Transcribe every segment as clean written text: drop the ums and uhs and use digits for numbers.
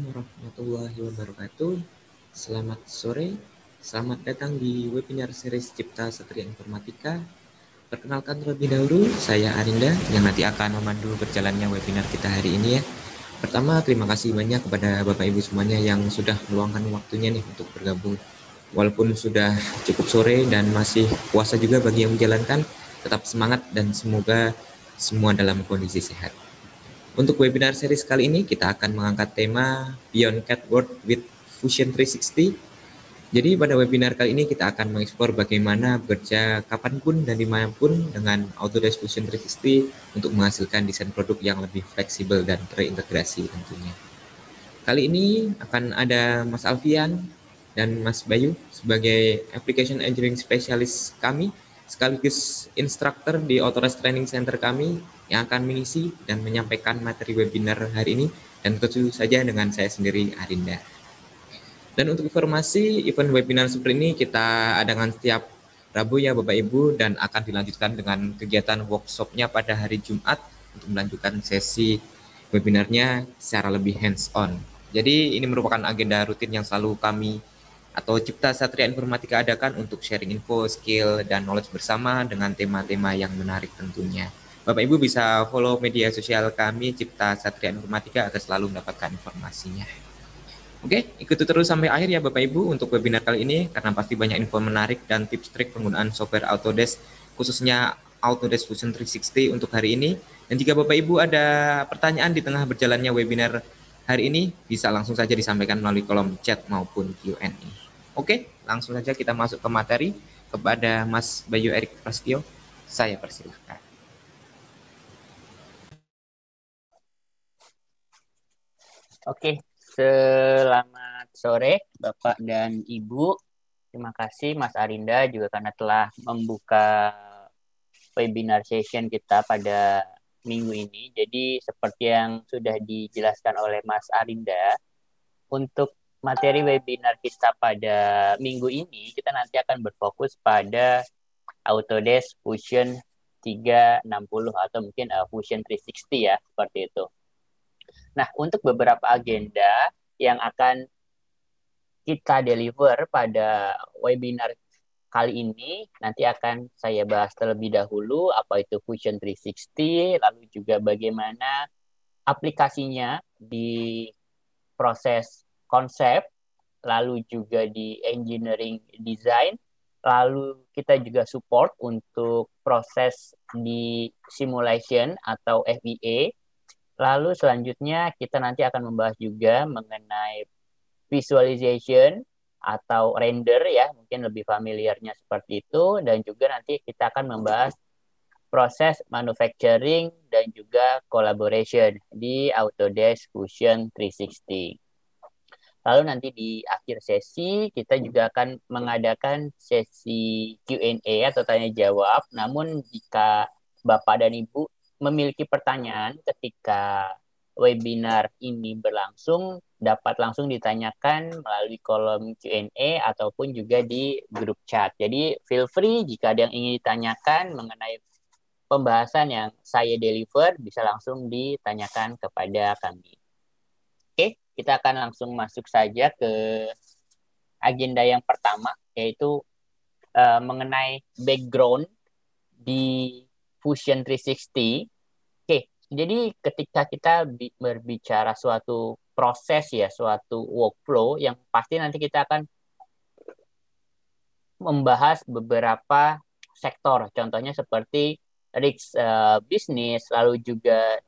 warahmatullahi wabarakatuh. Selamat sore, selamat datang di webinar series Cipta Satria Informatika. Perkenalkan terlebih dahulu, saya Arinda yang nanti akan memandu berjalannya webinar kita hari ini ya. Pertama, terima kasih banyak kepada Bapak Ibu semuanya yang sudah meluangkan waktunya nih untuk bergabung. Walaupun sudah cukup sore dan masih puasa juga bagi yang menjalankan, tetap semangat dan semoga semua dalam kondisi sehat. Untuk webinar series kali ini kita akan mengangkat tema Beyond CAD World with Fusion 360. Jadi pada webinar kali ini kita akan mengeksplor bagaimana bekerja kapanpun dan dimanapun dengan Autodesk Fusion 360 untuk menghasilkan desain produk yang lebih fleksibel dan terintegrasi tentunya. Kali ini akan ada Mas Alfian dan Mas Bayu sebagai Application Engineering Specialist kami, sekaligus instruktur di Autodesk Training Center kami yang akan mengisi dan menyampaikan materi webinar hari ini, dan tentu saja dengan saya sendiri, Arinda. Dan untuk informasi, event webinar seperti ini kita adakan setiap Rabu ya Bapak Ibu, dan akan dilanjutkan dengan kegiatan workshopnya pada hari Jumat untuk melanjutkan sesi webinarnya secara lebih hands-on. Jadi ini merupakan agenda rutin yang selalu kami atau Cipta Satria Informatika adakan untuk sharing info, skill, dan knowledge bersama dengan tema-tema yang menarik tentunya. Bapak Ibu bisa follow media sosial kami Cipta Satria Informatika agar selalu mendapatkan informasinya. Oke, ikuti terus sampai akhir ya Bapak Ibu untuk webinar kali ini, karena pasti banyak info menarik dan tips trik penggunaan software Autodesk, khususnya Autodesk Fusion 360 untuk hari ini. Dan jika Bapak Ibu ada pertanyaan di tengah berjalannya webinar hari ini, bisa langsung saja disampaikan melalui kolom chat maupun Q&A. Oke, langsung saja kita masuk ke materi. Kepada Mas Bayu Erik Prasetyo, saya persilahkan. Oke, selamat sore Bapak dan Ibu. Terima kasih Mas Arinda juga karena telah membuka webinar session kita pada minggu ini. Jadi seperti yang sudah dijelaskan oleh Mas Arinda, untuk materi webinar kita pada minggu ini, kita nanti akan berfokus pada Autodesk Fusion 360 atau mungkin Fusion 360 ya, seperti itu. Nah, untuk beberapa agenda yang akan kita deliver pada webinar kali ini, nanti akan saya bahas terlebih dahulu apa itu Fusion 360, lalu juga bagaimana aplikasinya di proses konsep, lalu juga di engineering design, lalu kita juga support untuk proses di simulation atau FEA. Lalu selanjutnya kita nanti akan membahas juga mengenai visualization atau render ya, mungkin lebih familiarnya seperti itu, dan juga nanti kita akan membahas proses manufacturing dan juga collaboration di Autodesk Fusion 360. Lalu nanti di akhir sesi kita juga akan mengadakan sesi Q&A atau tanya jawab. Namun jika Bapak dan Ibu memiliki pertanyaan ketika webinar ini berlangsung, dapat langsung ditanyakan melalui kolom Q&A ataupun juga di grup chat. Jadi feel free jika ada yang ingin ditanyakan mengenai pembahasan yang saya deliver, bisa langsung ditanyakan kepada kami. Oke, kita akan langsung masuk saja ke agenda yang pertama, yaitu mengenai background di Fusion 360. Oke, jadi ketika kita berbicara suatu proses ya, suatu workflow, yang pasti nanti kita akan membahas beberapa sektor. Contohnya seperti risk bisnis, lalu juga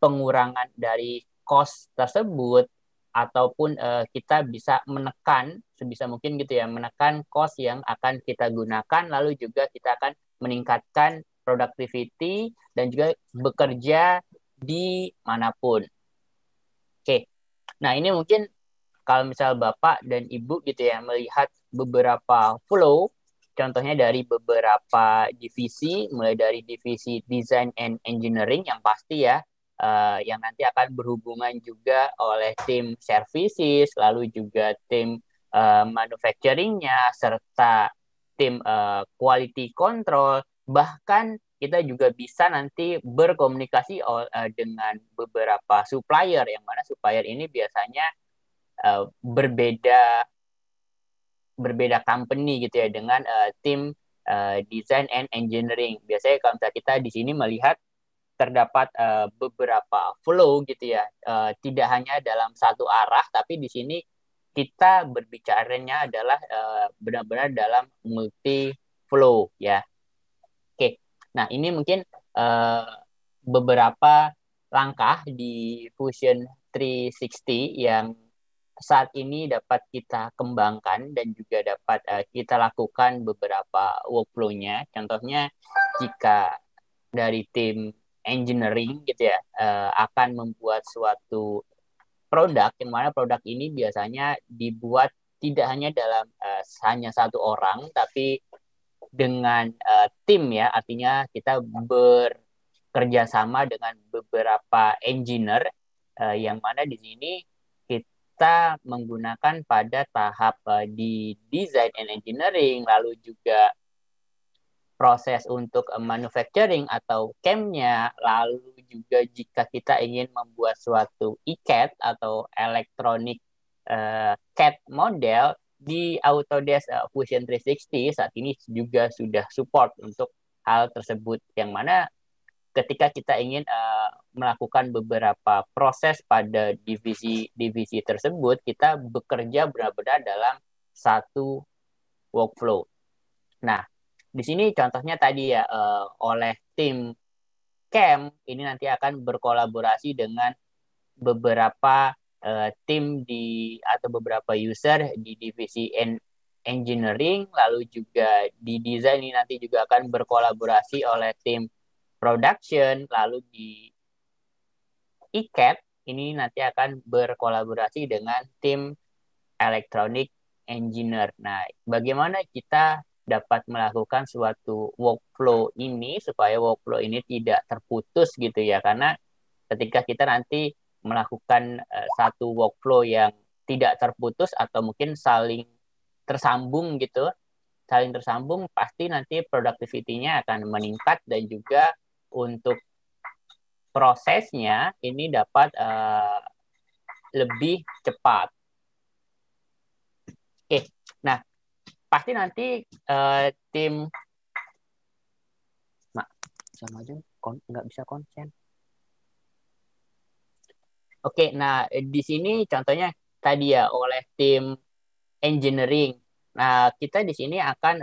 pengurangan dari cost tersebut, ataupun kita bisa menekan sebisa mungkin gitu ya, menekan cost yang akan kita gunakan, lalu juga kita akan meningkatkan productivity dan juga bekerja di manapun. Oke, nah ini mungkin kalau misal Bapak dan Ibu gitu ya melihat beberapa flow, contohnya dari beberapa divisi, mulai dari divisi design and engineering yang pasti ya, yang nanti akan berhubungan juga oleh tim services, lalu juga tim manufacturing-nya, serta tim quality control, bahkan kita juga bisa nanti berkomunikasi dengan beberapa supplier, yang mana supplier ini biasanya berbeda company gitu ya dengan tim design and engineering. Biasanya kalau misalnya kita di sini melihat terdapat beberapa flow gitu ya, tidak hanya dalam satu arah, tapi di sini kita berbicaranya adalah benar-benar dalam multi flow ya. Oke, nah ini mungkin uh, beberapa langkah di Fusion 360 yang saat ini dapat kita kembangkan dan juga dapat kita lakukan beberapa workflow-nya. Contohnya jika dari tim engineering gitu ya akan membuat suatu produk, yang mana produk ini biasanya dibuat tidak hanya dalam hanya satu orang, tapi dengan tim ya, artinya kita bekerja sama dengan beberapa engineer yang mana di sini kita menggunakan pada tahap di design and engineering, lalu juga proses untuk manufacturing atau CAM-nya, lalu juga jika kita ingin membuat suatu e-CAD atau electronic CAD model di Autodesk Fusion 360 saat ini juga sudah support untuk hal tersebut, yang mana ketika kita ingin melakukan beberapa proses pada divisi tersebut, kita bekerja benar-benar dalam satu workflow. Nah, di sini contohnya tadi ya, oleh tim CAM ini nanti akan berkolaborasi dengan beberapa tim atau beberapa user di divisi engineering, lalu juga di desain ini nanti juga akan berkolaborasi oleh tim production, lalu di e-CAD ini nanti akan berkolaborasi dengan tim electronic engineer. Nah, bagaimana kita dapat melakukan suatu workflow ini supaya workflow ini tidak terputus gitu ya, karena ketika kita nanti melakukan satu workflow yang tidak terputus atau mungkin saling tersambung gitu, pasti nanti productivity-nya akan meningkat dan juga untuk prosesnya ini dapat lebih cepat. Oke, nah pasti nanti tim sama aja nggak bisa konsen. Oke, nah di sini contohnya tadi ya oleh tim engineering. Nah, kita di sini akan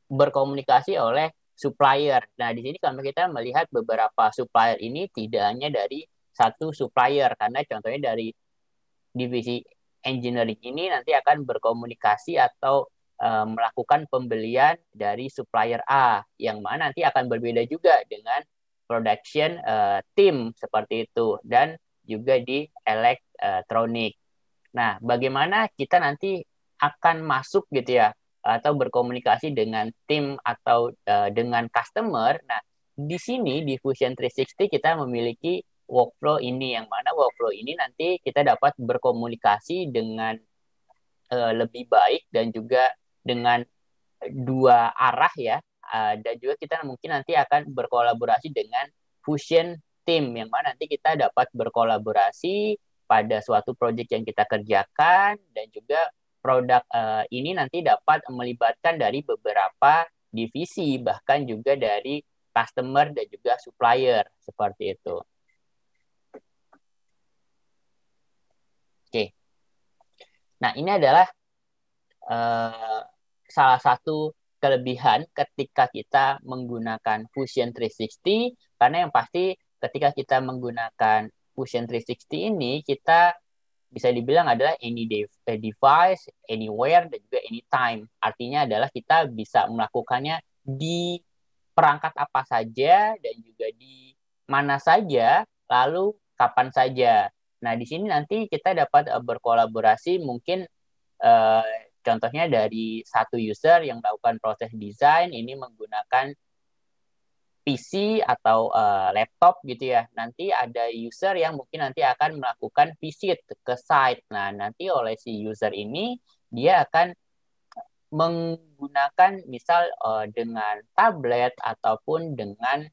berkomunikasi oleh supplier. Nah, di sini kalau kita melihat beberapa supplier ini tidak hanya dari satu supplier, karena contohnya dari divisi engineering ini nanti akan berkomunikasi atau melakukan pembelian dari supplier A, yang mana nanti akan berbeda juga dengan production team seperti itu, dan juga di elektronik. Nah, bagaimana kita nanti akan masuk gitu ya, atau berkomunikasi dengan tim atau dengan customer. Nah, di sini di Fusion 360 kita memiliki workflow ini, yang mana workflow ini nanti kita dapat berkomunikasi dengan lebih baik dan juga dengan dua arah ya, dan juga kita mungkin nanti akan berkolaborasi dengan Fusion Team, yang mana nanti kita dapat berkolaborasi pada suatu proyek yang kita kerjakan, dan juga produk ini nanti dapat melibatkan dari beberapa divisi, bahkan juga dari customer dan juga supplier, seperti itu. Oke. Nah, ini adalah salah satu kelebihan ketika kita menggunakan Fusion 360, karena yang pasti ketika kita menggunakan Fusion 360 ini, kita bisa dibilang adalah any device, anywhere, dan juga anytime. Artinya adalah kita bisa melakukannya di perangkat apa saja dan juga di mana saja, lalu kapan saja. Nah, di sini nanti kita dapat berkolaborasi mungkin contohnya dari satu user yang melakukan proses desain ini menggunakan PC atau laptop gitu ya. Nanti ada user yang mungkin nanti akan melakukan visit ke site. Nah, nanti oleh si user ini dia akan menggunakan misal dengan tablet ataupun dengan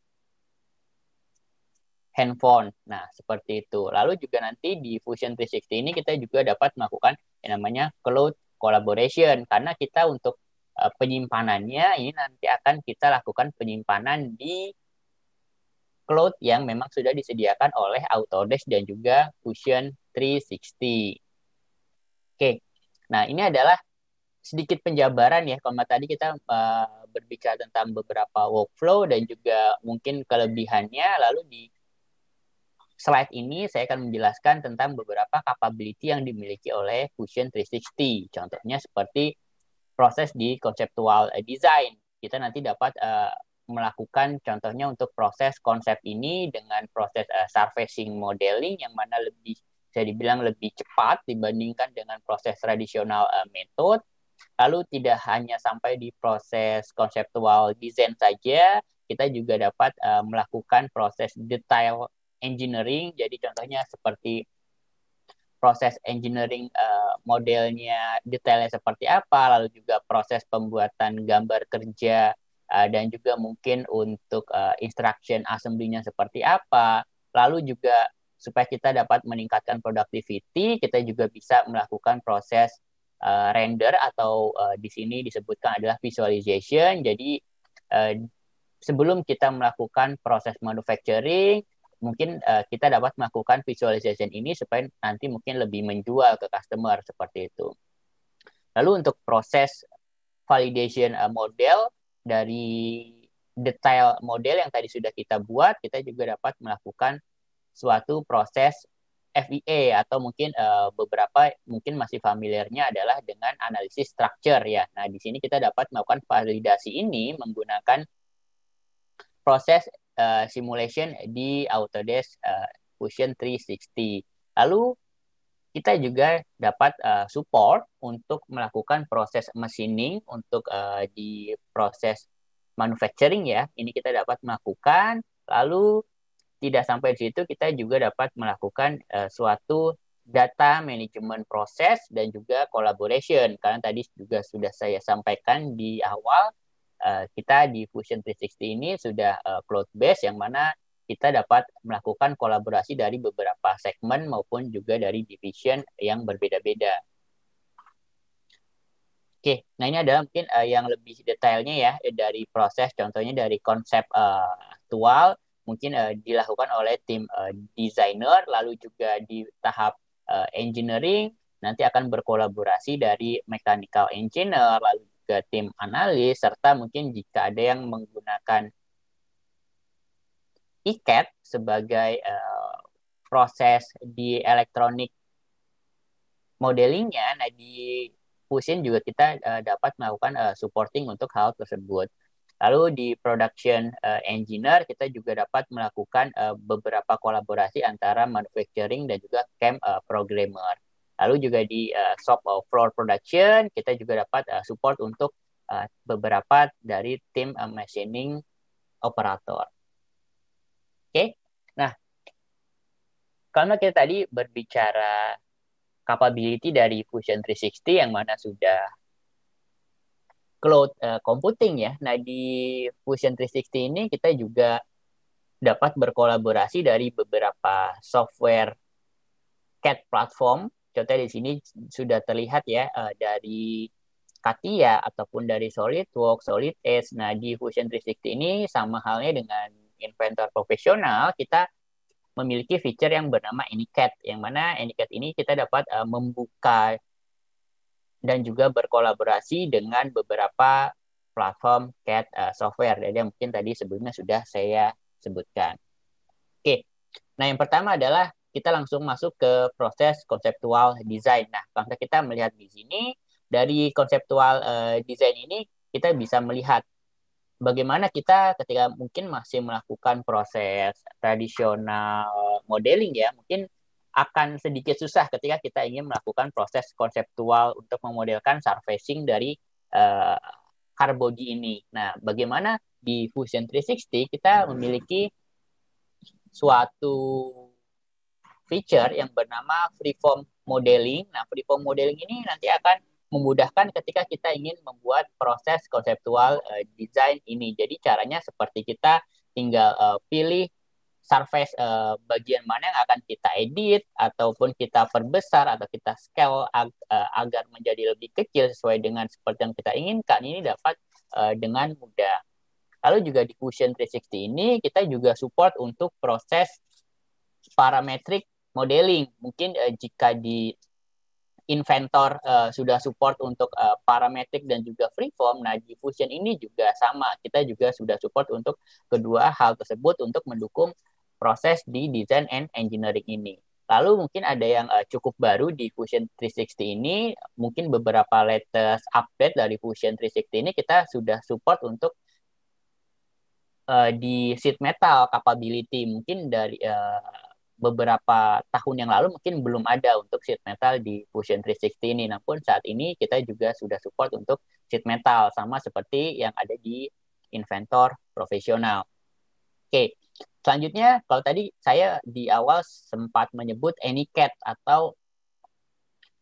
handphone. Nah, seperti itu. Lalu juga nanti di Fusion 360 ini kita juga dapat melakukan yang namanya cloud collaboration karena kita untuk penyimpanannya ini nanti akan kita lakukan penyimpanan di cloud yang memang sudah disediakan oleh Autodesk dan juga Fusion 360. Oke. Nah, ini adalah sedikit penjabaran ya. Kalau tadi kita berbicara tentang beberapa workflow dan juga mungkin kelebihannya, lalu di slide ini saya akan menjelaskan tentang beberapa capability yang dimiliki oleh Fusion 360. Contohnya seperti proses di conceptual design. Kita nanti dapat melakukan contohnya untuk proses konsep ini dengan proses surfacing modeling yang mana lebih saya dibilang lebih cepat dibandingkan dengan proses tradisional method. Lalu tidak hanya sampai di proses conceptual design saja, kita juga dapat melakukan proses detail engineering. Jadi contohnya seperti proses engineering modelnya detailnya seperti apa, lalu juga proses pembuatan gambar kerja dan juga mungkin untuk instruction assembly-nya seperti apa. Lalu juga supaya kita dapat meningkatkan productivity, kita juga bisa melakukan proses render atau di sini disebutkan adalah visualization. Jadi sebelum kita melakukan proses manufacturing, mungkin kita dapat melakukan visualization ini supaya nanti mungkin lebih menjual ke customer seperti itu. Lalu untuk proses validation model dari detail model yang tadi sudah kita buat, kita juga dapat melakukan suatu proses FEA atau mungkin beberapa mungkin masih familiarnya adalah dengan analisis structure ya. Nah, di sini kita dapat melakukan validasi ini menggunakan proses simulation di Autodesk Fusion 360. Lalu kita juga dapat support untuk melakukan proses machining untuk di proses manufacturing ya. Ini kita dapat melakukan. Lalu tidak sampai di situ, kita juga dapat melakukan suatu data management proses dan juga collaboration. Karena tadi juga sudah saya sampaikan di awal, kita di Fusion 360 ini sudah cloud based yang mana kita dapat melakukan kolaborasi dari beberapa segmen maupun juga dari division yang berbeda-beda. Oke, nah ini adalah mungkin yang lebih detailnya ya dari proses, contohnya dari konsep aktual mungkin dilakukan oleh tim designer, lalu juga di tahap engineering nanti akan berkolaborasi dari mechanical engineer, lalu juga tim analis, serta mungkin jika ada yang menggunakan ICAD sebagai proses di elektronik modelingnya, nah di Fusion juga kita dapat melakukan supporting untuk hal tersebut. Lalu di production engineer kita juga dapat melakukan beberapa kolaborasi antara manufacturing dan juga CAM programmer. Lalu juga di shop floor production kita juga dapat support untuk beberapa dari tim machining operator. Oke, nah karena kita tadi berbicara capability dari Fusion 360 yang mana sudah cloud computing ya. Nah, di Fusion 360 ini kita juga dapat berkolaborasi dari beberapa software CAD platform. Contohnya di sini sudah terlihat ya dari CATIA ataupun dari SolidWorks, Solid Edge. Nah, di Fusion 360 ini sama halnya dengan Inventor Profesional, kita memiliki feature yang bernama AnyCAD, yang mana AnyCAD ini kita dapat membuka dan juga berkolaborasi dengan beberapa platform CAD software. Jadi mungkin tadi sebelumnya sudah saya sebutkan. Oke, nah yang pertama adalah kita langsung masuk ke proses konseptual design. Nah, kalau kita melihat di sini, dari konseptual design ini kita bisa melihat bagaimana kita ketika mungkin masih melakukan proses tradisional modeling ya, mungkin akan sedikit susah ketika kita ingin melakukan proses konseptual untuk memodelkan surfacing dari car body ini. Nah, bagaimana di Fusion 360 kita memiliki suatu feature yang bernama freeform modeling. Nah, freeform modeling ini nanti akan memudahkan ketika kita ingin membuat proses konseptual desain ini. Jadi caranya seperti kita tinggal pilih surface bagian mana yang akan kita edit ataupun kita perbesar atau kita scale agar menjadi lebih kecil sesuai dengan seperti yang kita inginkan, ini dapat dengan mudah. Lalu juga di Fusion 360 ini kita juga support untuk proses parametric modeling. Mungkin jika di Inventor sudah support untuk parametric dan juga freeform. Nah, di Fusion ini juga sama. Kita juga sudah support untuk kedua hal tersebut untuk mendukung proses di design and engineering ini. Lalu mungkin ada yang cukup baru di Fusion 360 ini, mungkin beberapa latest update dari Fusion 360 ini kita sudah support untuk di sheet metal capability. Mungkin dari beberapa tahun yang lalu mungkin belum ada untuk sheet metal di Fusion 360 ini. Namun saat ini kita juga sudah support untuk sheet metal sama seperti yang ada di Inventor profesional. Oke, selanjutnya kalau tadi saya di awal sempat menyebut AnyCAD atau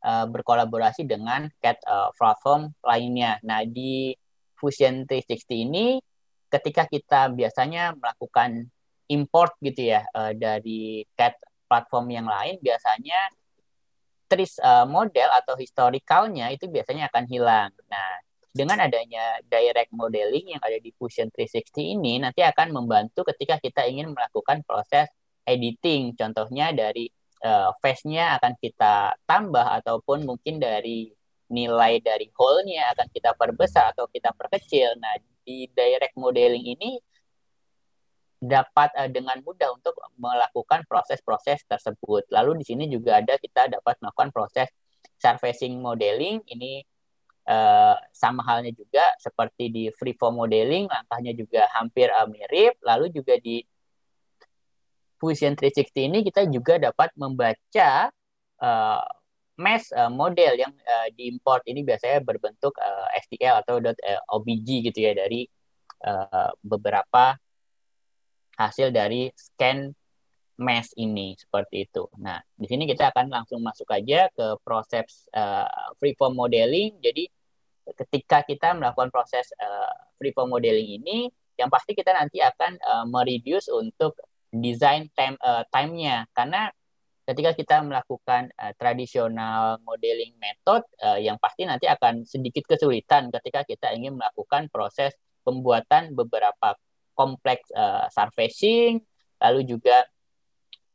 berkolaborasi dengan CAD platform lainnya. Nah, di Fusion 360 ini ketika kita biasanya melakukan import gitu ya dari CAD platform yang lain, biasanya trace model atau historicalnya itu biasanya akan hilang. Nah, dengan adanya direct modeling yang ada di Fusion 360 ini nanti akan membantu ketika kita ingin melakukan proses editing. Contohnya dari face-nya akan kita tambah ataupun mungkin dari nilai dari hole-nya akan kita perbesar atau kita perkecil. Nah, di direct modeling ini dapat dengan mudah untuk melakukan proses-proses tersebut. Lalu di sini juga ada kita dapat melakukan proses surfacing modeling. Ini sama halnya juga seperti di freeform modeling, langkahnya juga hampir mirip. Lalu juga di Fusion 360 ini kita juga dapat membaca mesh model yang diimport ini biasanya berbentuk STL atau .obj gitu ya dari beberapa hasil dari scan mesh ini seperti itu. Nah, di sini kita akan langsung masuk aja ke proses freeform modeling. Jadi ketika kita melakukan proses freeform modeling ini, yang pasti kita nanti akan mereduce untuk design time-nya. Karena ketika kita melakukan tradisional modeling method, yang pasti nanti akan sedikit kesulitan ketika kita ingin melakukan proses pembuatan beberapa kompleks surfacing, lalu juga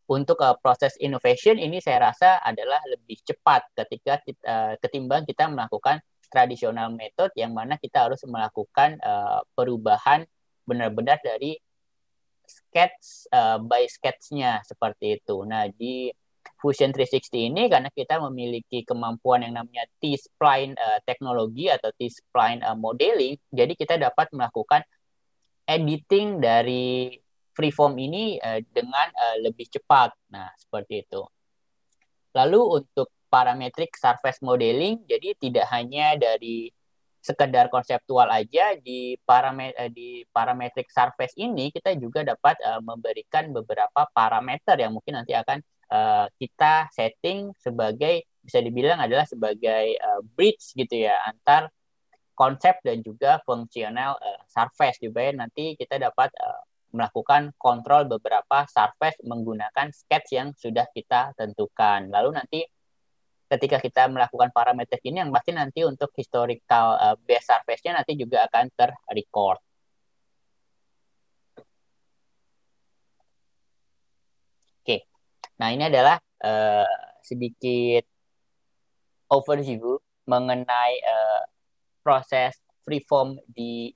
untuk proses innovation ini saya rasa adalah lebih cepat ketika ketimbang kita melakukan tradisional method yang mana kita harus melakukan perubahan benar-benar dari sketch by sketch-nya seperti itu. Nah, di Fusion 360 ini karena kita memiliki kemampuan yang namanya T-spline teknologi atau T-spline modeling, jadi kita dapat melakukan editing dari freeform ini dengan lebih cepat. Nah, seperti itu. Lalu untuk parametric surface modeling, jadi tidak hanya dari sekedar konseptual aja di parametric surface ini kita juga dapat memberikan beberapa parameter yang mungkin nanti akan kita setting sebagai bisa dibilang adalah sebagai bridge gitu ya antar konsep dan juga fungsional surface supaya nanti kita dapat melakukan kontrol beberapa surface menggunakan sketch yang sudah kita tentukan. Lalu nanti ketika kita melakukan parameter ini yang pasti nanti untuk historical base surface-nya nanti juga akan ter-record. Oke, nah ini adalah sedikit overview mengenai proses freeform di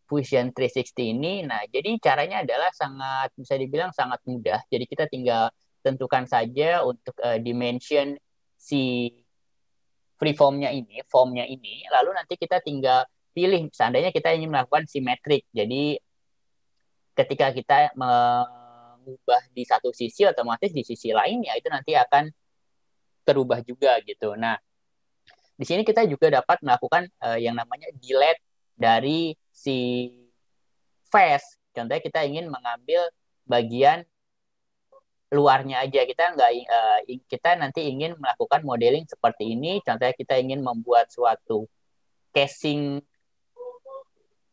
Fusion 360 ini. Nah, jadi caranya adalah sangat, bisa dibilang sangat mudah. Jadi kita tinggal tentukan saja untuk dimension si freeformnya ini, formnya ini, lalu nanti kita tinggal pilih, seandainya kita ingin melakukan simetrik. Jadi ketika kita mengubah di satu sisi, otomatis di sisi lainnya itu nanti akan terubah juga gitu. Nah, di sini kita juga dapat melakukan yang namanya delete dari si face. Contohnya kita ingin mengambil bagian luarnya aja. Kita nanti ingin melakukan modeling seperti ini. Contohnya kita ingin membuat suatu casing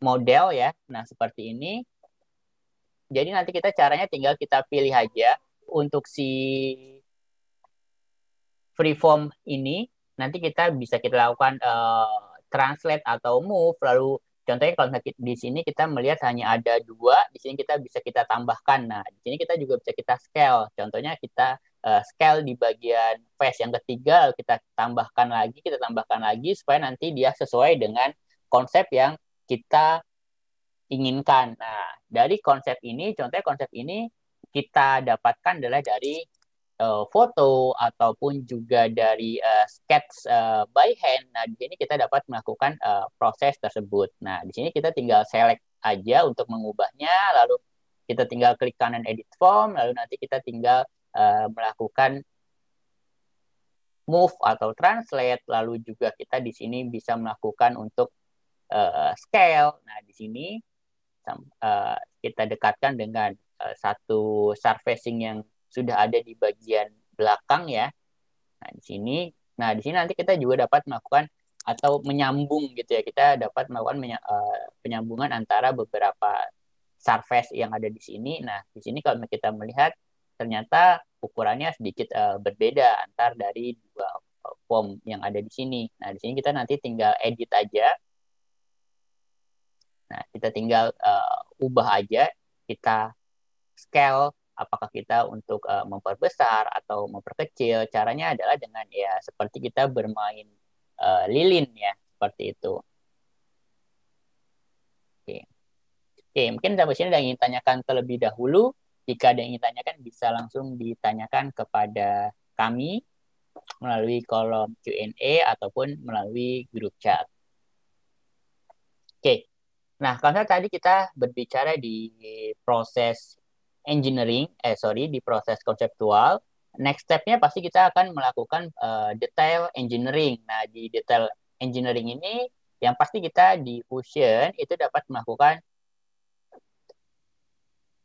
model ya. Nah, seperti ini. Jadi nanti caranya tinggal kita pilih aja untuk si freeform ini. Nanti kita lakukan translate atau move. Lalu contohnya kalau di sini kita melihat hanya ada dua, di sini kita tambahkan. Nah, di sini kita juga bisa kita scale. Contohnya kita scale di bagian face yang ketiga, lalu kita tambahkan lagi supaya nanti dia sesuai dengan konsep yang kita inginkan. Nah, dari contohnya konsep ini kita dapatkan adalah dari foto ataupun juga dari sketch by hand. Nah, di sini kita dapat melakukan proses tersebut. Nah, di sini kita tinggal select aja untuk mengubahnya, lalu kita tinggal klik kanan edit form, lalu nanti kita tinggal melakukan move atau translate, lalu juga kita di sini bisa melakukan untuk scale. Nah, di sini kita dekatkan dengan satu surfacing yang sudah ada di bagian belakang ya. Nah, di sini nanti kita juga dapat melakukan atau menyambung gitu ya. Kita dapat melakukan penyambungan antara beberapa surface yang ada di sini. Nah, di sini kalau kita melihat ternyata ukurannya sedikit berbeda antar dari dua form yang ada di sini. Nah, di sini kita nanti tinggal edit aja. Nah, kita tinggal ubah aja, kita scale, apakah kita untuk memperbesar atau memperkecil. Caranya adalah dengan ya seperti kita bermain lilin ya, seperti itu. Oke. Oke, mungkin sampai sini ada yang ingin tanyakan terlebih dahulu. Jika ada yang ingin tanyakan, bisa langsung ditanyakan kepada kami melalui kolom Q&A ataupun melalui grup chat. Oke, nah, karena tadi kita berbicara di proses di proses konseptual. Next step-nya pasti kita akan melakukan detail engineering. Nah, di detail engineering ini, yang pasti kita di Fusion itu dapat melakukan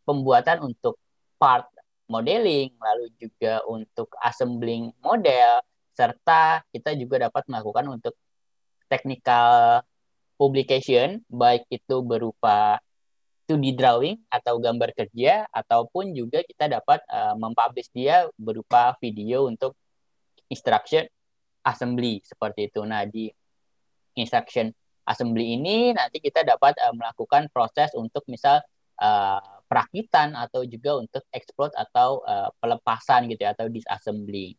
pembuatan untuk part modeling, lalu juga untuk assembling model, serta kita juga dapat melakukan untuk technical publication, baik itu berupa 2D drawing atau gambar kerja, ataupun juga kita dapat mempublish dia berupa video untuk instruction assembly seperti itu. Nah, di instruction assembly ini nanti kita dapat melakukan proses untuk misal perakitan atau juga untuk explode atau pelepasan gitu ya, atau disassembly.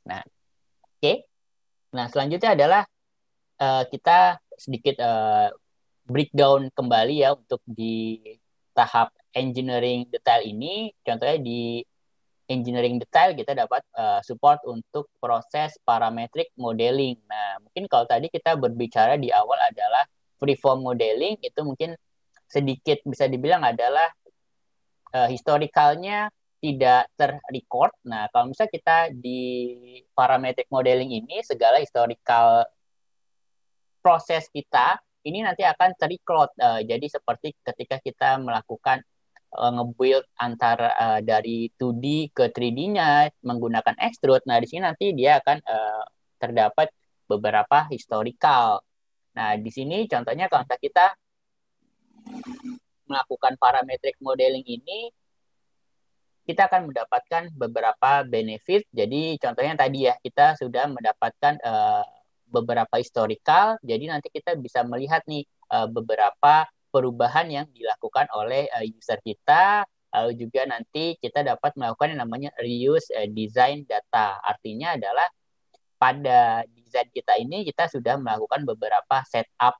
Nah, oke. Okay. Nah, selanjutnya adalah kita sedikit breakdown kembali ya untuk di tahap engineering detail ini. Contohnya di engineering detail kita dapat support untuk proses parametric modeling. Nah, mungkin kalau tadi kita berbicara di awal adalah freeform modeling, itu mungkin sedikit bisa dibilang adalah historicalnya tidak terrecord. Nah, kalau misalnya kita di parametric modeling ini, segala historical proses kita ini nanti akan terrecord. Jadi seperti ketika kita melakukan nge-build antara dari 2D ke 3D-nya menggunakan extrude. Nah, di sini nanti dia akan terdapat beberapa historical. Nah, di sini contohnya kalau kita melakukan parametric modeling ini, kita akan mendapatkan beberapa benefit. Jadi contohnya tadi ya, kita sudah mendapatkan beberapa historical. Jadi nanti kita bisa melihat nih beberapa perubahan yang dilakukan oleh user kita. Lalu juga nanti kita dapat melakukan yang namanya reuse design data. Artinya adalah pada desain kita ini kita sudah melakukan beberapa setup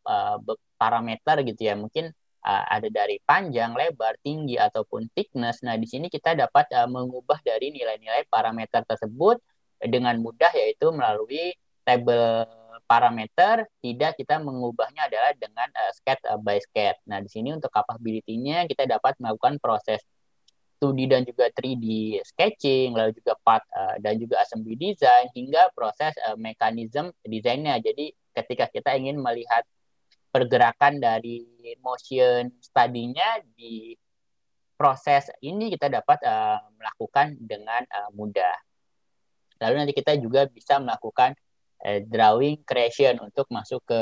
parameter gitu ya. Mungkin ada dari panjang, lebar, tinggi, ataupun thickness. Nah, di sini kita dapat mengubah dari nilai-nilai parameter tersebut dengan mudah, yaitu melalui tabel parameter. Tidak, kita mengubahnya adalah dengan sketch by sketch. Nah, di sini untuk capability-nya kita dapat melakukan proses 2D dan juga 3D sketching, lalu juga part dan juga assembly design, hingga proses mekanisme desainnya. Jadi ketika kita ingin melihat pergerakan dari motion study-nya di proses ini kita dapat melakukan dengan mudah. Lalu nanti kita juga bisa melakukan drawing creation untuk masuk ke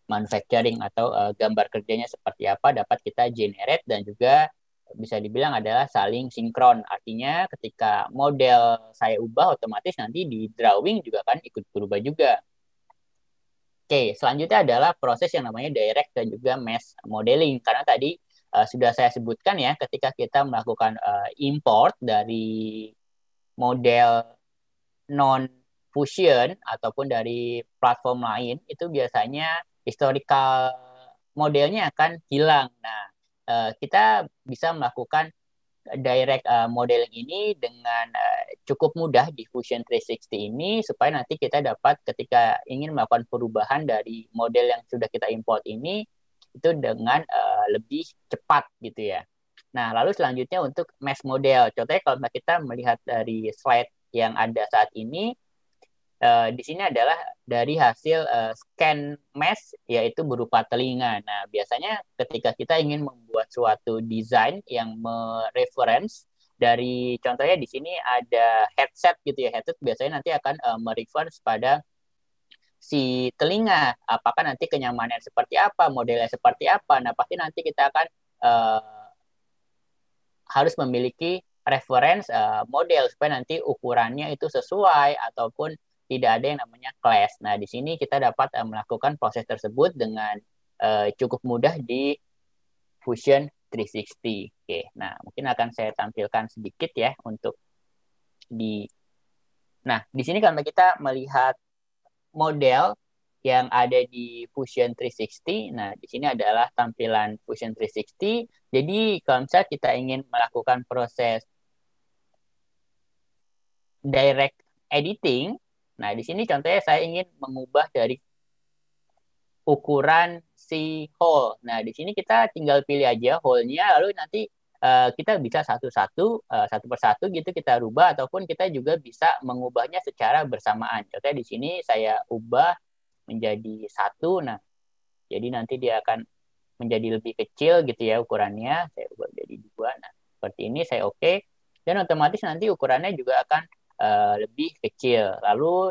manufacturing atau gambar kerjanya seperti apa dapat kita generate, dan juga bisa dibilang adalah saling sinkron. Artinya ketika model saya ubah, otomatis nanti di drawing juga kan ikut berubah juga. Oke, selanjutnya adalah proses yang namanya direct dan juga mesh modeling. Karena tadi sudah saya sebutkan ya, ketika kita melakukan import dari model non-fusion ataupun dari platform lain, itu biasanya historical modelnya akan hilang. Nah, kita bisa melakukan direct modeling ini dengan cukup mudah di Fusion 360 ini, supaya nanti kita dapat ketika ingin melakukan perubahan dari model yang sudah kita import ini itu dengan lebih cepat gitu ya. Nah, lalu selanjutnya untuk mesh model. Contohnya kalau kita melihat dari slide yang ada saat ini, di sini adalah dari hasil scan mesh, yaitu berupa telinga. Nah, biasanya ketika kita ingin membuat suatu desain yang mereference dari, contohnya di sini ada headset gitu ya. Headset biasanya nanti akan mereference pada si telinga. Apakah nanti kenyamanan seperti apa, modelnya seperti apa. Nah, pasti nanti kita akan harus memiliki reference model supaya nanti ukurannya itu sesuai ataupun tidak ada yang namanya clash. Nah, di sini kita dapat melakukan proses tersebut dengan cukup mudah di Fusion 360. Oke, nah mungkin akan saya tampilkan sedikit ya untuk di. Nah, di sini kalau kita melihat model yang ada di Fusion 360. Nah, di sini adalah tampilan Fusion 360. Jadi, kalau misalnya kita ingin melakukan proses direct editing, nah di sini contohnya saya ingin mengubah dari ukuran si hole. Nah, di sini kita tinggal pilih aja hole-nya, lalu nanti kita bisa satu-satu, satu persatu gitu kita rubah, ataupun kita juga bisa mengubahnya secara bersamaan. Contohnya di sini saya ubah menjadi satu. Nah, jadi nanti dia akan menjadi lebih kecil gitu ya ukurannya. Saya ubah menjadi dua. Nah, seperti ini saya oke. Dan otomatis nanti ukurannya juga akan lebih kecil. Lalu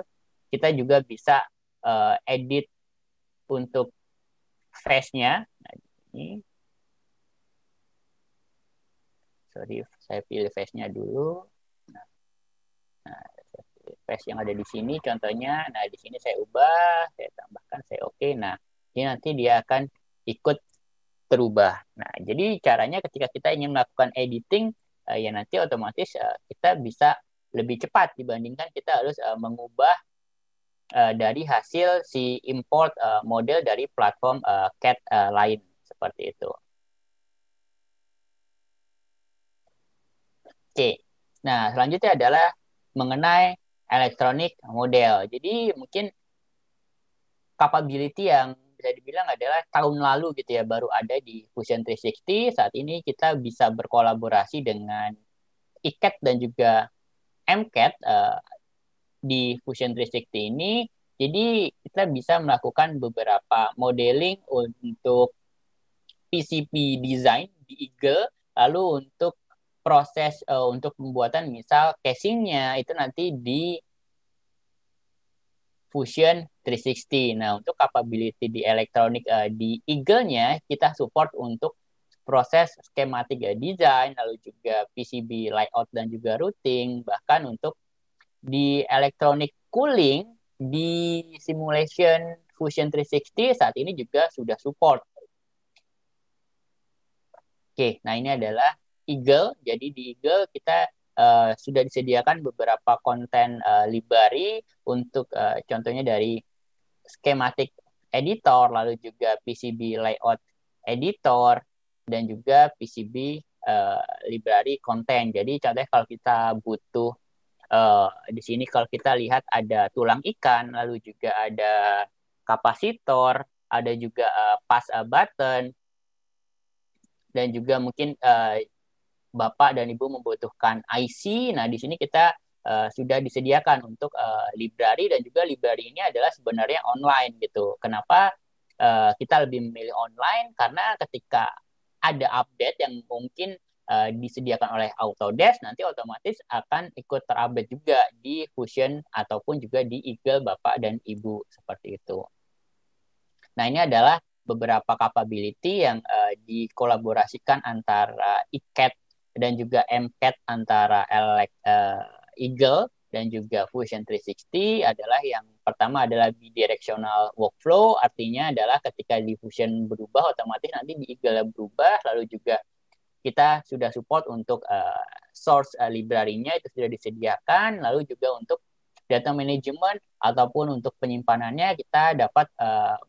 kita juga bisa edit untuk face-nya. Nah, ini, sorry, saya pilih face-nya dulu. Nah, face yang ada di sini contohnya. Nah, di sini saya ubah, saya tambahkan, saya oke. Nah, ini nanti dia akan ikut terubah. Nah, jadi caranya ketika kita ingin melakukan editing, ya nanti otomatis kita bisa lebih cepat dibandingkan kita harus mengubah dari hasil si import model dari platform CAD lain seperti itu. Oke. Nah, selanjutnya adalah mengenai elektronik model. Jadi mungkin capability yang bisa dibilang adalah tahun lalu gitu ya baru ada di Fusion 360. Saat ini kita bisa berkolaborasi dengan ICAD dan juga MCAD di Fusion 360 ini. Jadi kita bisa melakukan beberapa modeling untuk PCB design di Eagle, lalu untuk proses untuk pembuatan misal casingnya itu nanti di Fusion 360. Nah, untuk capability di elektronik di Eagle-nya kita support untuk proses skematik design, lalu juga PCB layout dan juga routing, bahkan untuk di elektronik cooling di simulation Fusion 360 saat ini juga sudah support. Oke, nah ini adalah Eagle. Jadi di Eagle kita sudah disediakan beberapa konten library untuk contohnya dari schematic editor, lalu juga PCB layout editor, dan juga PCB library content. Jadi contohnya kalau kita butuh di sini kalau kita lihat ada tulang ikan, lalu juga ada kapasitor, ada juga pass button, dan juga mungkin Bapak dan Ibu membutuhkan IC. Nah, di sini kita sudah disediakan untuk library, dan juga library ini adalah sebenarnya online gitu. Kenapa kita lebih memilih online? Karena ketika ada update yang mungkin disediakan oleh Autodesk, nanti otomatis akan ikut terupdate juga di Fusion ataupun juga di Eagle Bapak dan Ibu, seperti itu. Nah, ini adalah beberapa capability yang dikolaborasikan antara ECAD dan juga MCAD antara Eagle dan juga Fusion 360 adalah yang pertama adalah bidirectional workflow, artinya adalah ketika di Fusion berubah, otomatis nanti di Eagle berubah, lalu juga kita sudah support untuk source library-nya itu sudah disediakan, lalu juga untuk data management ataupun untuk penyimpanannya kita dapat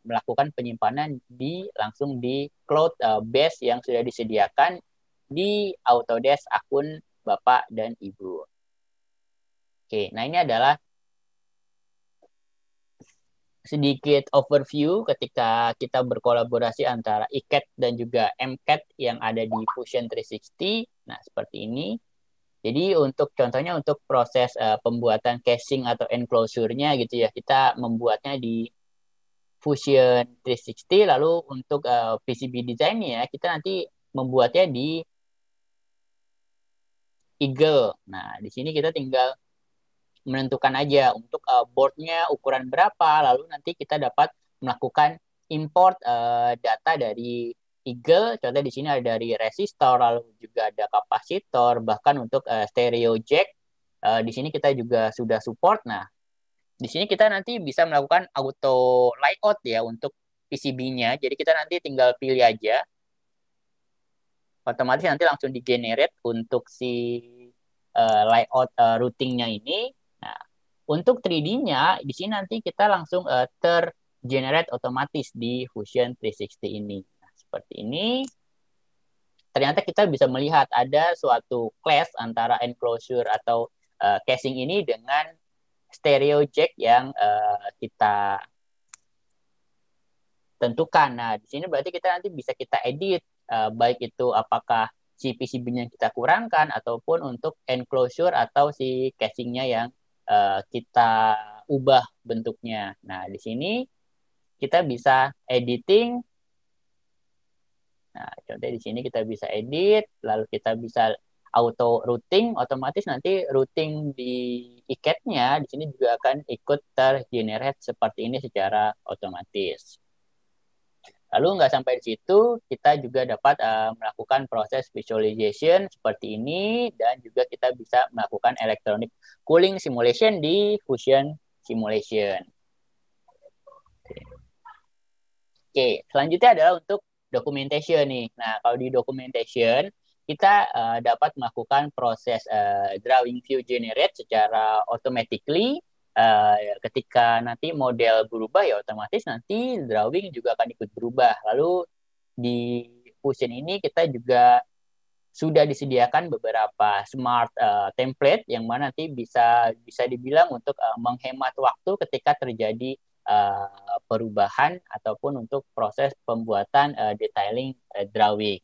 melakukan penyimpanan langsung di cloud base yang sudah disediakan di Autodesk akun Bapak dan Ibu. Oke, nah ini adalah sedikit overview ketika kita berkolaborasi antara ECAD dan juga MCAD yang ada di Fusion 360. Nah, seperti ini. Jadi untuk contohnya untuk proses pembuatan casing atau enclosure-nya gitu ya, kita membuatnya di Fusion 360, lalu untuk PCB design-nya kita nanti membuatnya di Eagle. Nah, di sini kita tinggal menentukan aja untuk board-nya ukuran berapa, lalu nanti kita dapat melakukan import data dari Eagle. Contohnya di sini ada dari resistor, lalu juga ada kapasitor, bahkan untuk stereo jack. Di sini kita juga sudah support. Nah, di sini kita nanti bisa melakukan auto layout ya untuk PCB-nya. Jadi kita nanti tinggal pilih aja. Otomatis nanti langsung di-generate untuk si layout routing-nya ini. Nah, untuk 3D-nya, di sini nanti kita langsung tergenerate otomatis di Fusion 360 ini. Nah, seperti ini. Ternyata kita bisa melihat ada suatu clash antara enclosure atau casing ini dengan stereo jack yang kita tentukan. Nah, di sini berarti kita nanti bisa kita edit, baik itu apakah si PCB-nya kita kurangkan ataupun untuk enclosure atau si casing-nya yang kita ubah bentuknya. Nah, di sini kita bisa editing. Nah, contohnya di sini kita bisa edit, lalu kita bisa auto routing, otomatis nanti routing di ECAD-nya di sini juga akan ikut tergenerate seperti ini secara otomatis. Lalu nggak sampai di situ, kita juga dapat melakukan proses visualization seperti ini, dan juga kita bisa melakukan electronic cooling simulation di Fusion Simulation. Oke, selanjutnya adalah untuk documentation nih. Nah, kalau di documentation, kita dapat melakukan proses drawing view generate secara automatically. Ketika nanti model berubah, ya otomatis nanti drawing juga akan ikut berubah. Lalu di Fusion ini kita juga sudah disediakan beberapa smart template yang mana nanti bisa dibilang untuk menghemat waktu ketika terjadi perubahan ataupun untuk proses pembuatan detailing drawing.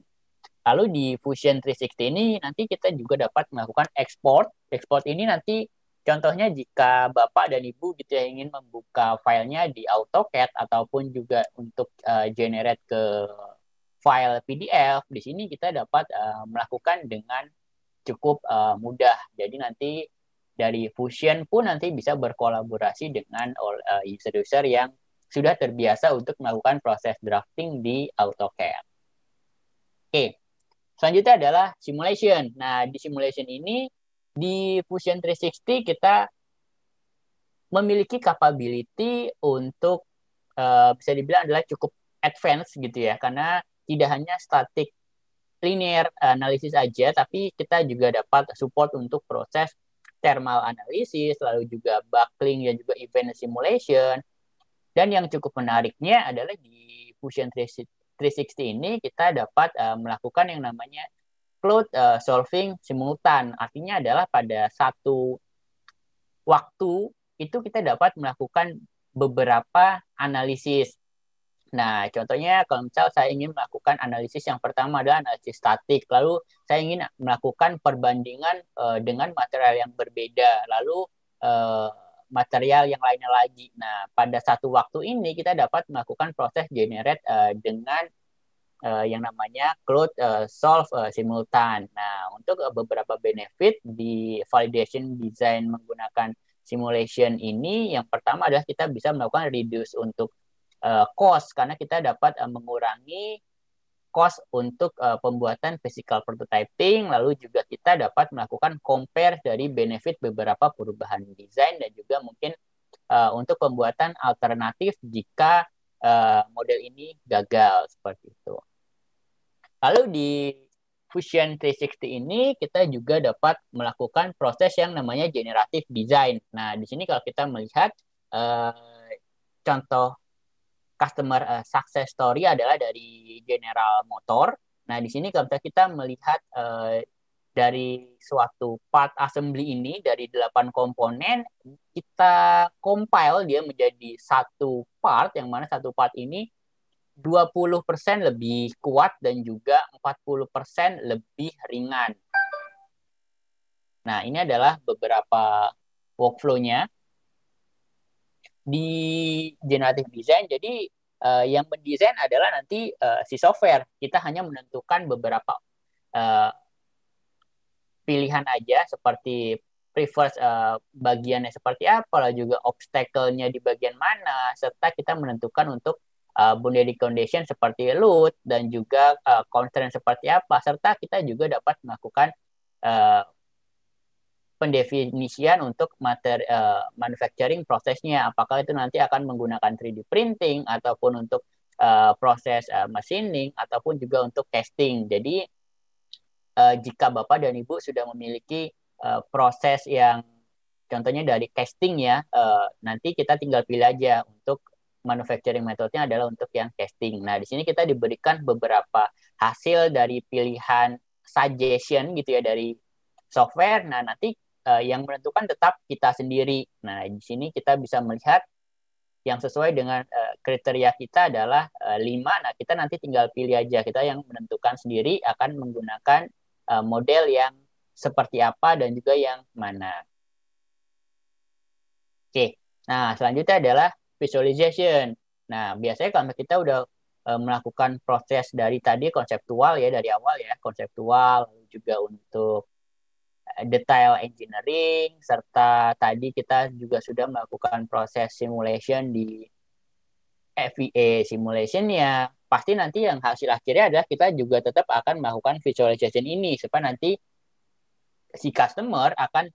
Lalu di Fusion 360 ini nanti kita juga dapat melakukan export. Export ini nanti contohnya jika Bapak dan Ibu gitu ya ingin membuka filenya di AutoCAD ataupun juga untuk generate ke file PDF, di sini kita dapat melakukan dengan cukup mudah. Jadi nanti dari Fusion pun nanti bisa berkolaborasi dengan user-user yang sudah terbiasa untuk melakukan proses drafting di AutoCAD. Oke, selanjutnya adalah simulation. Nah, di simulation ini, di Fusion 360 kita memiliki capability untuk bisa dibilang adalah cukup advance gitu ya, karena tidak hanya static linear analysis aja, tapi kita juga dapat support untuk proses thermal analysis, lalu juga buckling dan juga event simulation. Dan yang cukup menariknya adalah di Fusion 360 ini kita dapat melakukan yang namanya cloud solving simultan. Artinya adalah pada satu waktu itu kita dapat melakukan beberapa analisis. Nah, contohnya kalau misal saya ingin melakukan analisis yang pertama adalah analisis statik, lalu saya ingin melakukan perbandingan dengan material yang berbeda, lalu material yang lainnya lagi. Nah, pada satu waktu ini kita dapat melakukan proses generate dengan yang namanya closed solve simultan. Nah, untuk beberapa benefit di validation design menggunakan simulation ini, yang pertama adalah kita bisa melakukan reduce untuk cost, karena kita dapat mengurangi cost untuk pembuatan physical prototyping, lalu juga kita dapat melakukan compare dari benefit beberapa perubahan desain dan juga mungkin untuk pembuatan alternatif jika model ini gagal seperti itu. Lalu di Fusion 360 ini kita juga dapat melakukan proses yang namanya generative design. Nah, di sini kalau kita melihat contoh customer success story adalah dari General Motor. Nah, di sini kalau kita melihat dari suatu part assembly ini, dari 8 komponen, kita compile dia menjadi satu part, yang mana satu part ini 20% lebih kuat dan juga 40% lebih ringan. Nah, ini adalah beberapa workflow-nya di generative design. Jadi yang mendesain adalah nanti si software. Kita hanya menentukan beberapa pilihan aja, seperti prefers bagiannya seperti apa, lalu juga obstacle-nya di bagian mana, serta kita menentukan untuk boundary condition seperti load dan juga constraint seperti apa, serta kita juga dapat melakukan pendefinisian untuk manufacturing prosesnya, apakah itu nanti akan menggunakan 3D printing ataupun untuk proses machining ataupun juga untuk casting. Jadi jika Bapak dan Ibu sudah memiliki proses yang contohnya dari casting ya, nanti kita tinggal pilih aja untuk manufacturing metodenya adalah untuk yang casting. Nah, di sini kita diberikan beberapa hasil dari pilihan suggestion gitu ya dari software. Nah, nanti yang menentukan tetap kita sendiri. Nah, di sini kita bisa melihat yang sesuai dengan kriteria kita adalah 5. Nah, kita nanti tinggal pilih aja. Kita yang menentukan sendiri akan menggunakan model yang seperti apa dan juga yang mana. Oke, nah selanjutnya adalah visualization. Nah, biasanya kalau kita udah melakukan proses dari tadi konseptual ya, dari awal ya, konseptual, lalu juga untuk detail engineering, serta tadi kita juga sudah melakukan proses simulation di FEA simulation ya, pasti nanti yang hasil akhirnya adalah kita juga tetap akan melakukan visualization ini, supaya nanti si customer akan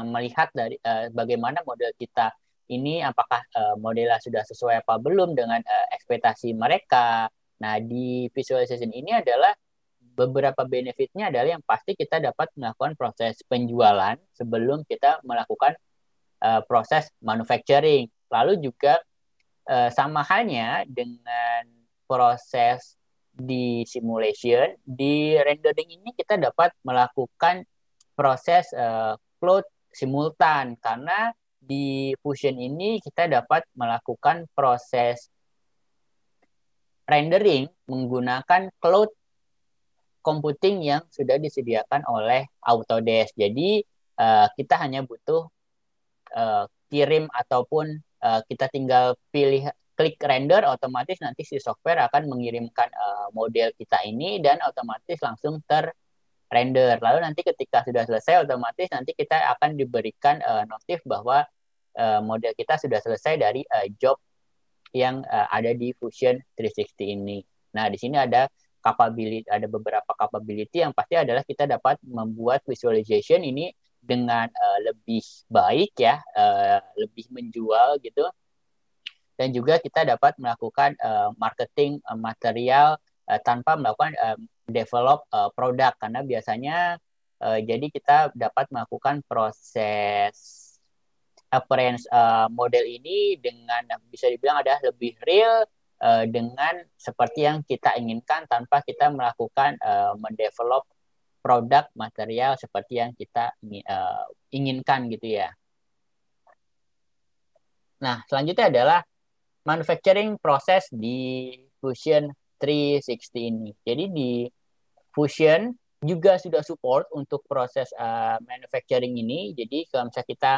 melihat dari bagaimana model kita ini, apakah modelnya sudah sesuai apa belum dengan ekspektasi mereka. Nah, di visualization ini adalah beberapa benefitnya adalah yang pasti kita dapat melakukan proses penjualan sebelum kita melakukan proses manufacturing. Lalu juga sama halnya dengan proses di simulation, di rendering ini kita dapat melakukan proses cloud simultan, karena di Fusion ini kita dapat melakukan proses rendering menggunakan cloud computing yang sudah disediakan oleh Autodesk. Jadi kita hanya butuh kirim ataupun kita tinggal pilih klik render, otomatis nanti si software akan mengirimkan model kita ini dan otomatis langsung render. Lalu nanti ketika sudah selesai, otomatis nanti kita akan diberikan notif bahwa model kita sudah selesai dari job yang ada di Fusion 360 ini. Nah, di sini ada beberapa capability yang pasti adalah kita dapat membuat visualization ini dengan lebih baik ya, lebih menjual gitu. Dan juga kita dapat melakukan marketing material tanpa melakukan develop produk, karena biasanya jadi kita dapat melakukan proses appearance model ini dengan bisa dibilang adalah lebih real dengan seperti yang kita inginkan, tanpa kita melakukan mendevelop produk material seperti yang kita inginkan gitu ya. Nah, selanjutnya adalah manufacturing proses di Fusion 360 ini. Jadi di Fusion juga sudah support untuk proses manufacturing ini. Jadi kalau misalnya kita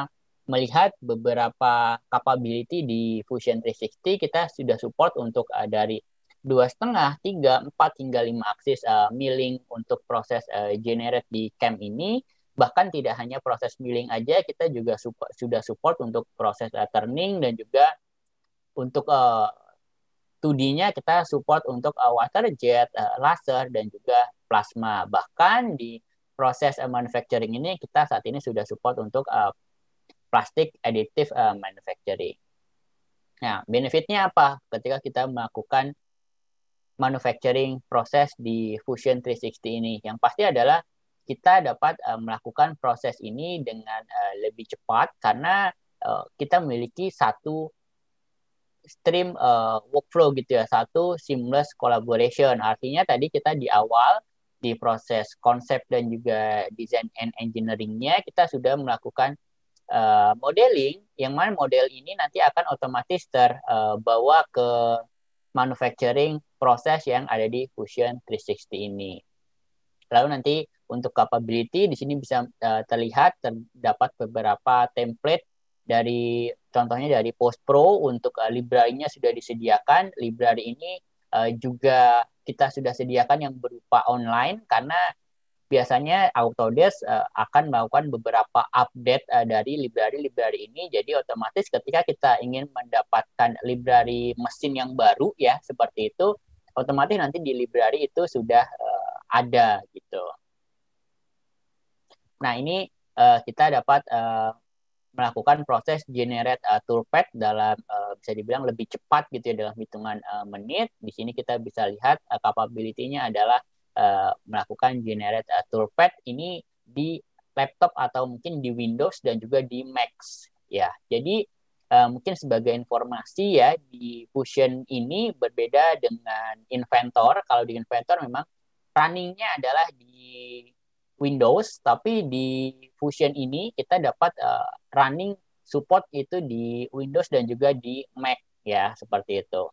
melihat beberapa capability di Fusion 360, kita sudah support untuk dari 2,5, 3, 4 hingga 5 aksis milling untuk proses generate di CAM ini. Bahkan tidak hanya proses milling aja, kita juga sudah support untuk proses turning dan juga untuk 2D-nya kita support untuk water jet, laser, dan juga plasma. Bahkan di proses manufacturing ini kita saat ini sudah support untuk plastik additive manufacturing. Nah, benefitnya apa ketika kita melakukan manufacturing proses di Fusion 360 ini? Yang pasti adalah kita dapat melakukan proses ini dengan lebih cepat karena kita memiliki satu stream workflow gitu ya, satu seamless collaboration. Artinya tadi kita di awal di proses konsep dan juga design and engineering-nya kita sudah melakukan modeling, yang mana model ini nanti akan otomatis terbawa ke manufacturing proses yang ada di Fusion 360 ini. Lalu nanti untuk capability di sini bisa terlihat terdapat beberapa template dari contohnya dari Post Pro untuk library-nya sudah disediakan. Library ini juga kita sudah sediakan yang berupa online karena biasanya Autodesk akan melakukan beberapa update dari library-library ini. Jadi otomatis ketika kita ingin mendapatkan library mesin yang baru ya seperti itu, otomatis nanti di library itu sudah ada gitu. Nah ini kita dapat melakukan proses generate toolpath dalam bisa dibilang lebih cepat gitu ya dalam hitungan menit. Di sini kita bisa lihat capability-nya adalah melakukan generate toolpath ini di laptop atau mungkin di Windows dan juga di Mac ya. Jadi mungkin sebagai informasi ya di Fusion ini berbeda dengan Inventor. Kalau di Inventor memang running-nya adalah di Windows, tapi di Fusion ini kita dapat running support itu di Windows dan juga di Mac ya seperti itu.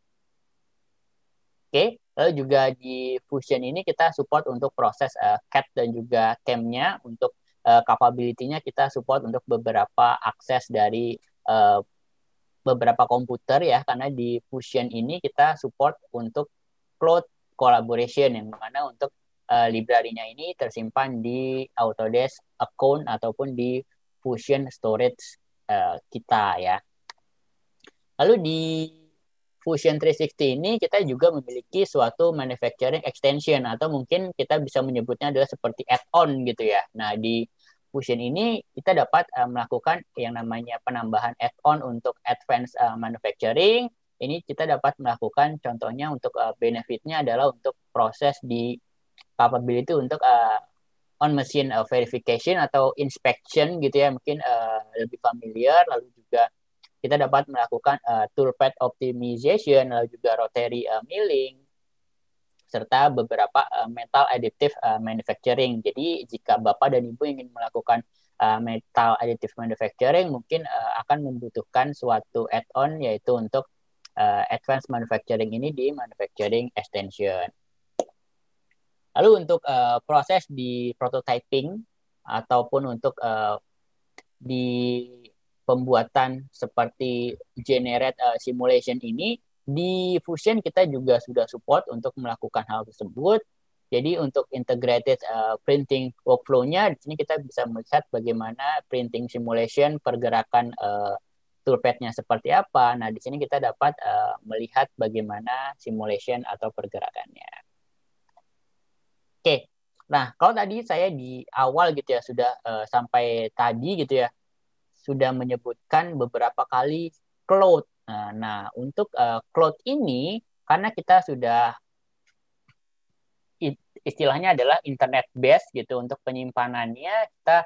Oke, lalu juga di Fusion ini kita support untuk proses CAD dan juga CAM-nya. Untuk capability-nya kita support untuk beberapa akses dari beberapa komputer ya, karena di Fusion ini kita support untuk cloud collaboration, yang mana untuk library-nya ini tersimpan di Autodesk account ataupun di Fusion storage kita ya. Lalu di Fusion 360 ini kita juga memiliki suatu manufacturing extension atau mungkin kita bisa menyebutnya adalah seperti add-on gitu ya. Nah, di Fusion ini kita dapat melakukan yang namanya penambahan add-on untuk advanced manufacturing. Ini kita dapat melakukan contohnya untuk benefitnya adalah untuk proses di capability untuk on machine verification atau inspection gitu ya, mungkin lebih familiar. Lalu juga kita dapat melakukan toolpath optimization, lalu juga rotary milling, serta beberapa metal additive manufacturing. Jadi jika Bapak dan Ibu ingin melakukan metal additive manufacturing, mungkin akan membutuhkan suatu add-on yaitu untuk advanced manufacturing ini di manufacturing extension. Lalu untuk proses di prototyping ataupun untuk di pembuatan seperti generate simulation ini, di Fusion kita juga sudah support untuk melakukan hal tersebut. Jadi untuk integrated printing workflow-nya, di sini kita bisa melihat bagaimana printing simulation, pergerakan toolpath-nya seperti apa. Nah, di sini kita dapat melihat bagaimana simulation atau pergerakannya. Oke, nah kalau tadi saya di awal gitu ya sudah sampai tadi gitu ya sudah menyebutkan beberapa kali cloud. Nah untuk cloud ini karena kita sudah istilahnya adalah internet based gitu untuk penyimpanannya kita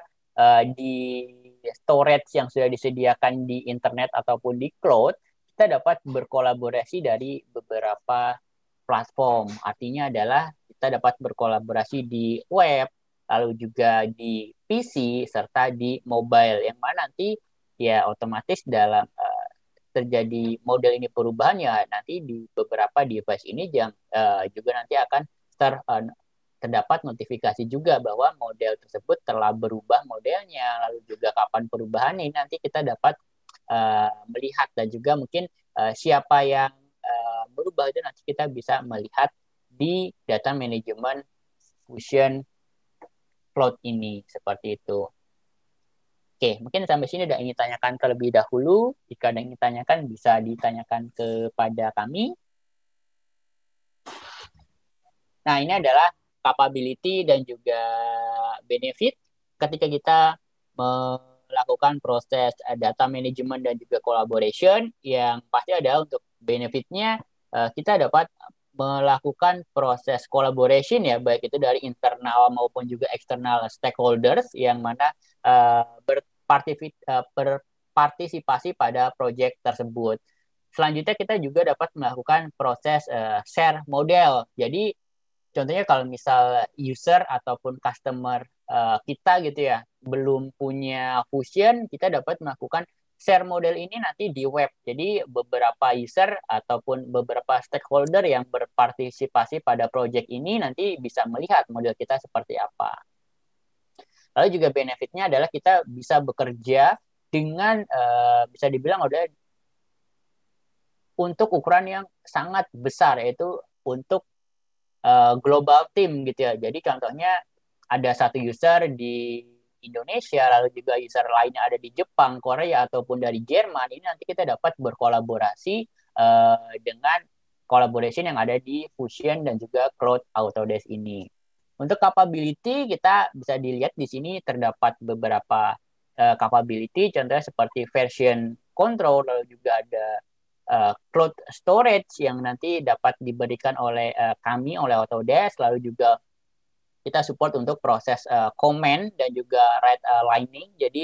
di storage yang sudah disediakan di internet ataupun di cloud kita dapat berkolaborasi dari beberapa platform. Artinya adalah kita dapat berkolaborasi di web, lalu juga di PC, serta di mobile. Yang mana nanti ya otomatis dalam terjadi model ini perubahan ya nanti di beberapa device ini yang juga nanti akan terdapat notifikasi juga bahwa model tersebut telah berubah modelnya, lalu juga kapan perubahan ini nanti kita dapat melihat dan juga mungkin siapa yang berubah itu nanti kita bisa melihat di data management Fusion Cloud ini seperti itu. Oke, mungkin sampai sini ada yang ingin tanyakan terlebih dahulu. Jika ada yang ingin tanyakan, bisa ditanyakan kepada kami. Nah, ini adalah capability dan juga benefit ketika kita melakukan proses data management dan juga collaboration. Yang pasti ada untuk benefitnya, kita dapat melakukan proses collaboration ya, baik itu dari internal maupun juga eksternal stakeholders yang mana berpartisipasi pada proyek tersebut. Selanjutnya kita juga dapat melakukan proses share model. Jadi contohnya kalau misal user ataupun customer kita gitu ya belum punya Fusion, kita dapat melakukan share model ini nanti di web. Jadi beberapa user ataupun beberapa stakeholder yang berpartisipasi pada project ini nanti bisa melihat model kita seperti apa. Lalu juga benefitnya adalah kita bisa bekerja dengan bisa dibilang udah untuk ukuran yang sangat besar, yaitu untuk global team gitu ya. Jadi contohnya ada satu user di Indonesia, lalu juga user lainnya ada di Jepang, Korea, ataupun dari Jerman. Ini nanti kita dapat berkolaborasi dengan collaboration yang ada di Fusion dan juga Cloud Autodesk ini. Untuk capability, kita bisa dilihat di sini terdapat beberapa capability, contohnya seperti version control, lalu juga ada cloud storage yang nanti dapat diberikan oleh kami, oleh Autodesk, lalu juga kita support untuk proses comment dan juga write lining. Jadi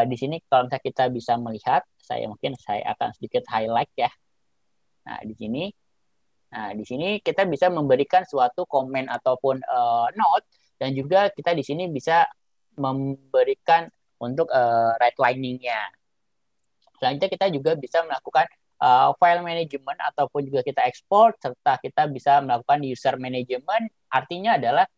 di sini kalau misalnya kita bisa melihat, saya akan sedikit highlight ya. Nah, di sini kita bisa memberikan suatu komen ataupun note, dan juga kita di sini bisa memberikan untuk write lining-nya. Selanjutnya kita juga bisa melakukan file management ataupun juga kita export, serta kita bisa melakukan user management. Artinya adalah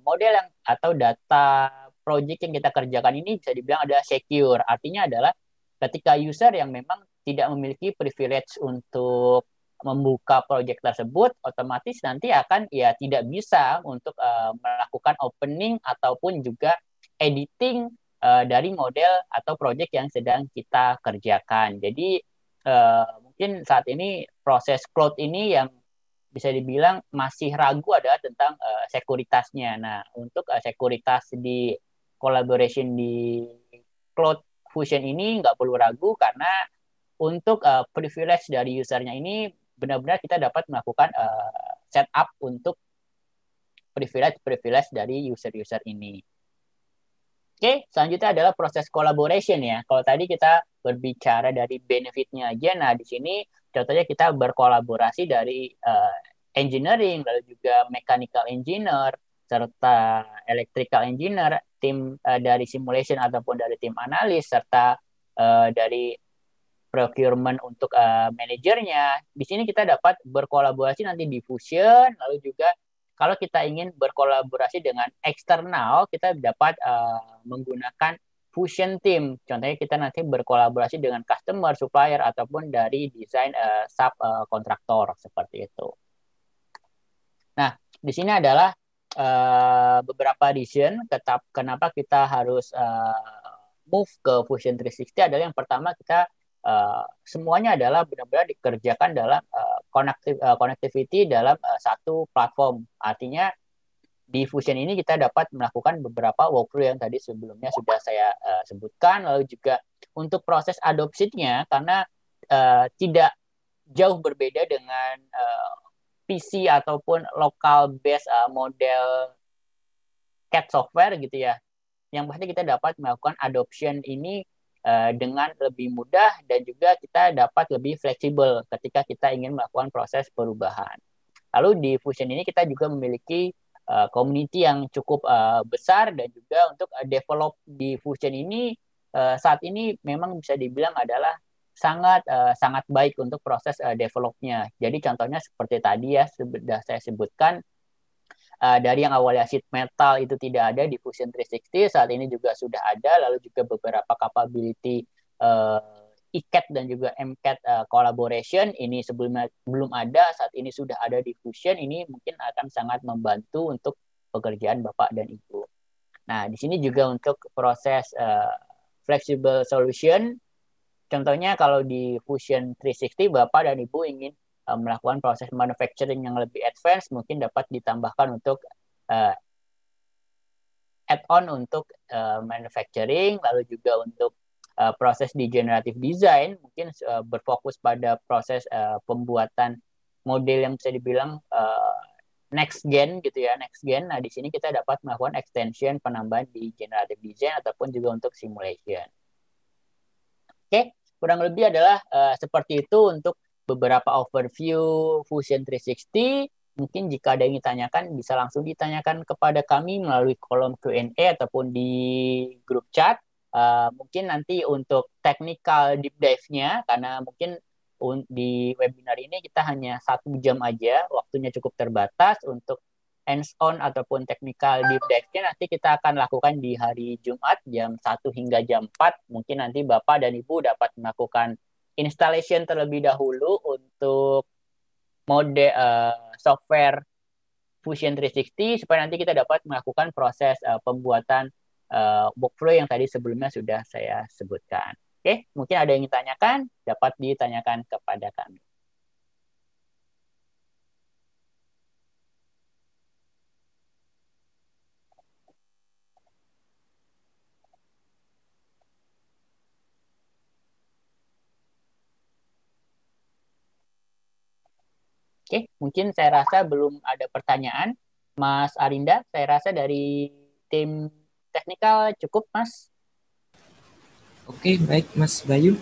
model yang atau data project yang kita kerjakan ini bisa dibilang adalah secure. Artinya adalah ketika user yang memang tidak memiliki privilege untuk membuka project tersebut, otomatis nanti akan ya tidak bisa untuk melakukan opening ataupun juga editing dari model atau project yang sedang kita kerjakan. Jadi mungkin saat ini proses cloud ini yang bisa dibilang masih ragu adalah tentang sekuritasnya. Nah, untuk sekuritas di collaboration di Cloud Fusion ini nggak perlu ragu, karena untuk privilege dari usernya ini benar-benar kita dapat melakukan setup untuk privilege dari user-user ini. Oke, selanjutnya adalah proses collaboration ya. Kalau tadi kita berbicara dari benefitnya aja, nah di sini contohnya kita berkolaborasi dari engineering, lalu juga mechanical engineer, serta electrical engineer, tim dari simulation ataupun dari tim analis, serta dari procurement untuk manajernya. Di sini kita dapat berkolaborasi nanti di Fusion, lalu juga kalau kita ingin berkolaborasi dengan eksternal, kita dapat menggunakan Fusion Team. Contohnya kita nanti berkolaborasi dengan customer, supplier, ataupun dari desain sub kontraktor seperti itu. Nah, di sini adalah beberapa reason kenapa kita harus move ke Fusion 360 adalah yang pertama kita semuanya adalah benar-benar dikerjakan dalam connectivity dalam satu platform. Artinya di Fusion ini kita dapat melakukan beberapa workflow yang tadi sebelumnya sudah saya sebutkan. Lalu juga untuk proses adopsinya, karena tidak jauh berbeda dengan PC ataupun local based model CAD software gitu ya. Yang pasti kita dapat melakukan adoption ini dengan lebih mudah, dan juga kita dapat lebih fleksibel ketika kita ingin melakukan proses perubahan. Lalu di Fusion ini kita juga memiliki community yang cukup besar, dan juga untuk develop di Fusion ini saat ini memang bisa dibilang adalah sangat baik untuk proses developnya. Jadi contohnya seperti tadi ya sudah saya sebutkan, dari yang awalnya sheet metal itu tidak ada di Fusion 360, saat ini juga sudah ada. Lalu juga beberapa capability ICAT dan juga MCAT collaboration ini sebelumnya belum ada, saat ini sudah ada di Fusion, ini mungkin akan sangat membantu untuk pekerjaan Bapak dan Ibu. Nah, di sini juga untuk proses flexible solution, contohnya kalau di Fusion 360 Bapak dan Ibu ingin melakukan proses manufacturing yang lebih advance, mungkin dapat ditambahkan untuk add-on untuk manufacturing, lalu juga untuk proses di generative design, mungkin berfokus pada proses pembuatan model yang bisa dibilang next gen gitu ya, next gen. Nah, di sini kita dapat melakukan extension penambahan di generative design ataupun juga untuk simulation. Oke, kurang lebih adalah seperti itu untuk beberapa overview Fusion 360. Mungkin jika ada yang ditanyakan, bisa langsung ditanyakan kepada kami melalui kolom Q&A ataupun di grup chat. Mungkin nanti untuk technical deep dive-nya, karena mungkin di webinar ini kita hanya 1 jam aja, waktunya cukup terbatas. Untuk hands-on ataupun technical deep dive-nya nanti kita akan lakukan di hari Jumat jam 1 hingga jam 4. Mungkin nanti Bapak dan Ibu dapat melakukan installation terlebih dahulu untuk mode software Fusion 360 supaya nanti kita dapat melakukan proses pembuatan workflow yang tadi sebelumnya sudah saya sebutkan. Oke, mungkin ada yang ditanyakan, dapat ditanyakan kepada kami. Oke, mungkin saya rasa belum ada pertanyaan. Mas Arinda, saya rasa dari tim teknikal cukup, Mas. Oke, baik Mas Bayu.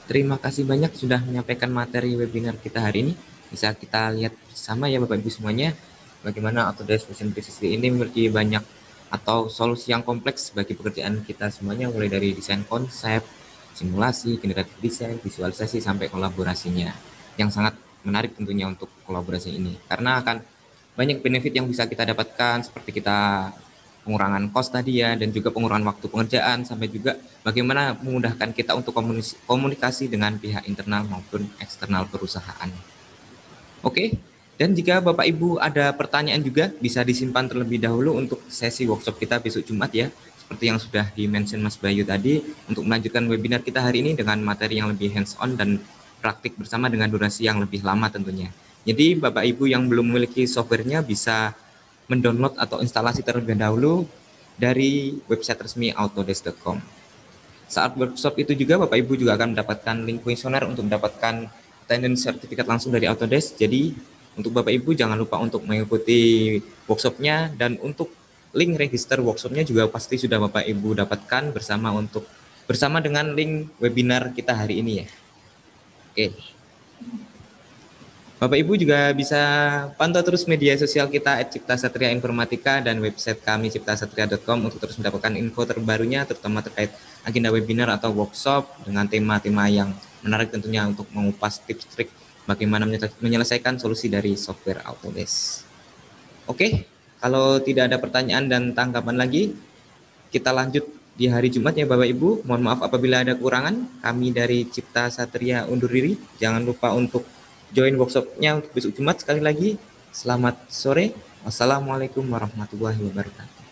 Terima kasih banyak sudah menyampaikan materi webinar kita hari ini. Bisa kita lihat bersama ya Bapak Ibu semuanya, bagaimana Autodesk Fusion 360 ini memiliki banyak atau solusi yang kompleks bagi pekerjaan kita semuanya, mulai dari desain konsep, simulasi, generatif desain, visualisasi, sampai kolaborasinya. Yang sangat menarik tentunya untuk kolaborasi ini, karena akan banyak benefit yang bisa kita dapatkan, seperti kita pengurangan cost tadi ya, dan juga pengurangan waktu pengerjaan, sampai juga bagaimana memudahkan kita untuk komunikasi dengan pihak internal maupun eksternal perusahaan. Oke, dan jika Bapak Ibu ada pertanyaan juga bisa disimpan terlebih dahulu untuk sesi workshop kita besok Jumat ya, seperti yang sudah di-mention Mas Bayu tadi, untuk melanjutkan webinar kita hari ini dengan materi yang lebih hands-on dan praktik bersama dengan durasi yang lebih lama tentunya. Jadi Bapak Ibu yang belum memiliki softwarenya bisa mendownload atau instalasi terlebih dahulu dari website resmi autodesk.com. Saat workshop itu juga Bapak Ibu juga akan mendapatkan link kuesioner untuk mendapatkan attendance sertifikat langsung dari Autodesk. Jadi untuk Bapak Ibu jangan lupa untuk mengikuti workshopnya, dan untuk link register workshopnya juga pasti sudah Bapak Ibu dapatkan bersama dengan link webinar kita hari ini ya. Oke. Bapak Ibu juga bisa pantau terus media sosial kita @ciptasatria informatika dan website kami ciptasatria.com untuk terus mendapatkan info terbarunya, terutama terkait agenda webinar atau workshop dengan tema-tema yang menarik tentunya, untuk mengupas tips trik bagaimana menyelesaikan solusi dari software Autodesk. Oke, kalau tidak ada pertanyaan dan tanggapan lagi, kita lanjut di hari Jumat ya Bapak Ibu. Mohon maaf apabila ada kekurangan. Kami dari Cipta Satria undur diri. Jangan lupa untuk join workshopnya untuk besok Jumat sekali lagi. Selamat sore. Wassalamualaikum warahmatullahi wabarakatuh.